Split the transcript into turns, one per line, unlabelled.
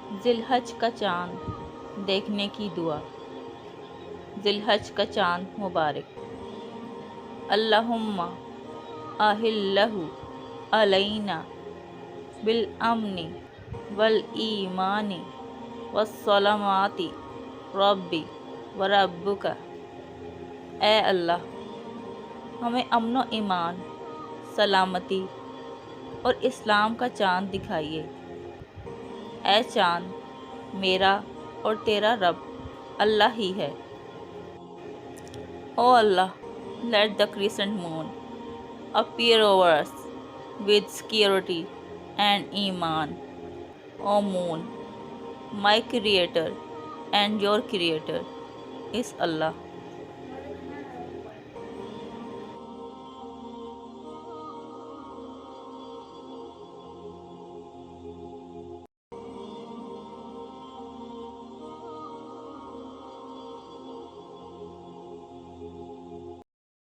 जिलहज का चाँद देखने की दुआ। जिलहज का चाँद मुबारक। अल्लाहुम्मा अहिल्लहु अलैना बिल अमनी वल ईमानी वस्सलामाती रब्बी व रब्बुका। ए अल्लाह, हमें अमन व ईमान, सलामती और इस्लाम का चाँद दिखाइए। ए चाँद, मेरा और तेरा रब अल्लाह ही है। ओ अल्लाह, let the crescent moon appear over us with security and iman. O moon, my creator and your creator is Allah.